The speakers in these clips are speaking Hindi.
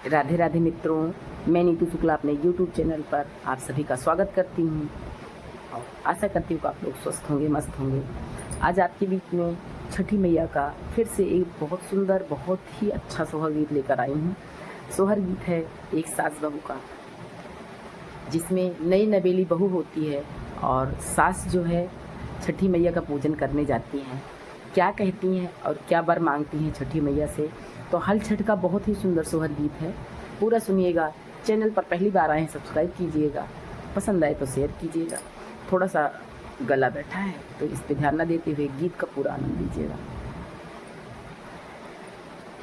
राधे राधे मित्रों, मैं नीतू शुक्ला अपने YouTube चैनल पर आप सभी का स्वागत करती हूँ और आशा करती हूँ कि आप लोग स्वस्थ होंगे, मस्त होंगे। आज आपके बीच में छठी मैया का फिर से एक बहुत सुंदर, बहुत ही अच्छा सोहर गीत लेकर आई हूँ। सोहर गीत है एक सास बहू का, जिसमें नई नवेली बहू होती है और सास जो है छठी मैया का पूजन करने जाती हैं। क्या कहती हैं और क्या वर मांगती हैं छठी मैया से, तो हल छठ का बहुत ही सुंदर सोहर गीत है। पूरा सुनिएगा। चैनल पर पहली बार आए हैं, सब्सक्राइब कीजिएगा। पसंद आए तो शेयर कीजिएगा। थोड़ा सा गला बैठा है तो इस पर ध्यान न देते हुए गीत का पूरा आनंद लीजिएगा।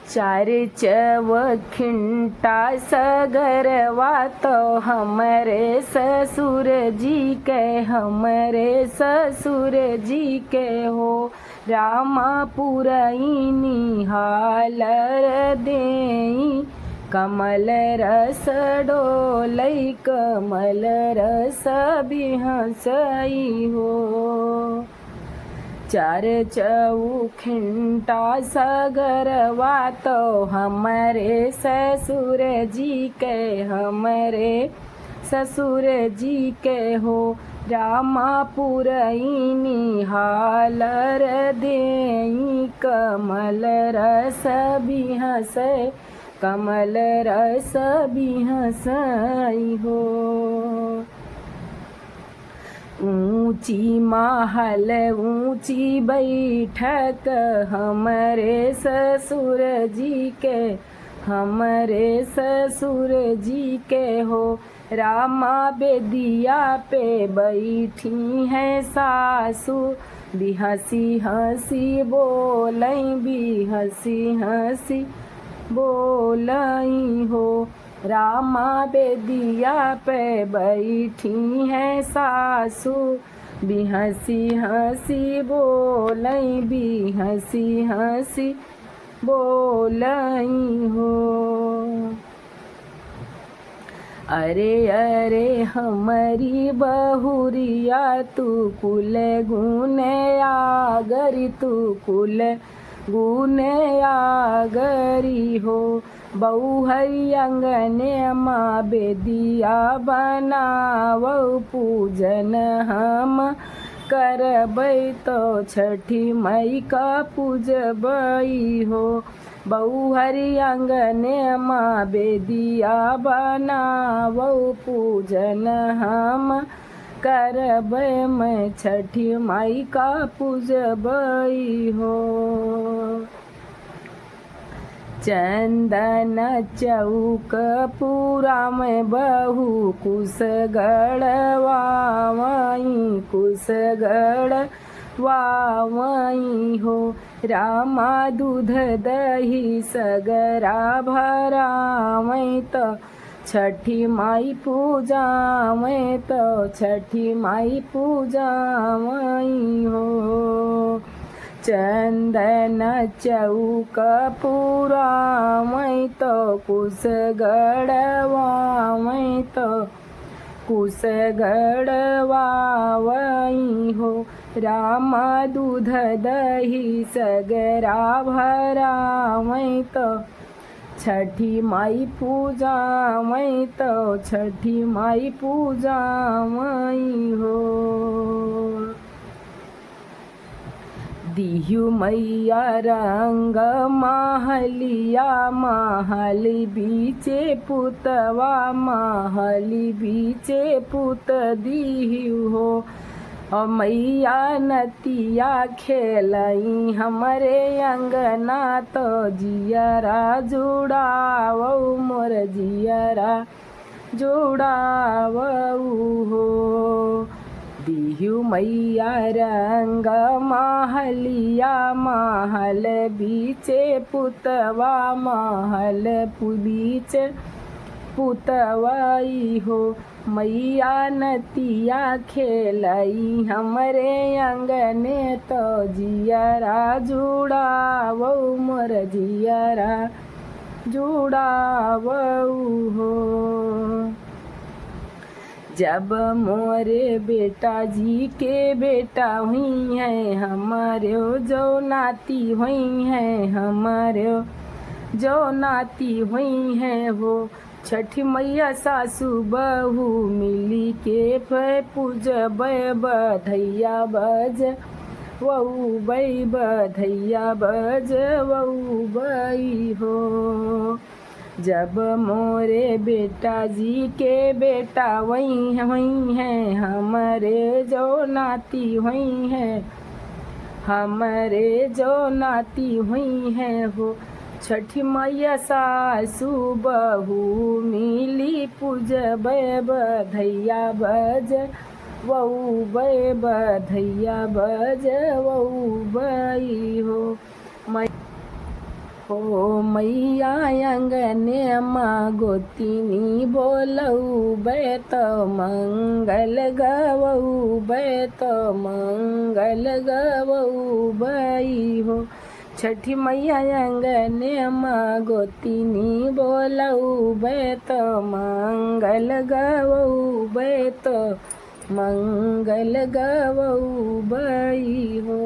चार चवखिंटा सगरवा तो हमरे ससुर जी के, हमरे ससुर जी के हो। रामा पुरैनी हालर देई, कमल रस डोलई, कमल रस बिहसई हो। चार चौखिंटा सगरवा तो हमरे ससुर जी के, हमरे ससुर जी के हो। रामा पुरैनी हालर देई, कमल रस बिहसै, कमल रस बिहसई हो। ऊंची महल ऊंची बैठक हमरे ससुर जी के, हमरे ससुर जी के हो। रामा बेदिया पे बैठी हैं सासू, बिहसी हंसी बोलई, बिहसी हंसी बोलई हो। रामा बेदिया पे बैठी हैं सासू, बिहसी हंसी बोलई, बिहसी हंसी बोलई हो। अरे अरे हमारी बहुरिया, तू कुल गुने आगरी, तू कुल गुने आगरी हो। बहुहरी अंगने माँ बेदिया बनावो, पूजन हम करबै तो छठी मई का पूजबई हो। बहुहरी अंगने माँ बेदिया बनावो, पूजन हम करबै, मैं छठी माई का पूजबई हो। चंदन चौक पूरा में बहू कुश गढ़वाई, कुश गढ़वाई हो। रामा दूध दही सगरा भरावई तो छठी माई पूजावई, तो छठी माई पूजावई हो। चंदन चौक पुरावई तो कुश गढ़वावई, तो कुश गढ़वावई हो। रामा दूध दही सगरा भरावई तो छठी माई पूजावई, तो छठी माई पूजावई हो। दिहु मैया रंग महलिया, महली बीचे पुतवा, महली बीचे पुत दिहु हो। और मैया नतिया खेलई हमरे अंगना, तो जियरा जुड़ावो, मोर जियरा जुड़ावो हो। दिहु मैया रंग महलिया, महल बीचे पुतवा, महल बीच पुतवाई हो। मैया नतिया खेलई हमरे अंगने, तो जियरा जुड़ावो, मोर जियरा जुड़ावो हो। जब मोरे बेटा जी के बेटा हुई हैं, हमारे जो नाती हुई हैं, हमारे जो नाती हुई हैं वो छठी मैया सासू बहू मिली के पूजब बधैया बज वऊ बई बधैया बज वऊ बई हो। जब मोरे बेटा जी के बेटा वही हैं हमारे जो नाती हुई हैं हमारे जो नाती हुई हैं हो छठी मैया सासू बहू मिली पूजब बधैया बज वऊ बे बधैया बज वऊ बई हो मैया अंगने माँ गोतिनी बोलऊ बैत मंगल गवऊ बैत मंगल गवऊ बई हो। छठी मैया अंगने माँ गोतिनी बोलऊ बैत मंगल गवऊ बैत मंगल गवऊ बई हो।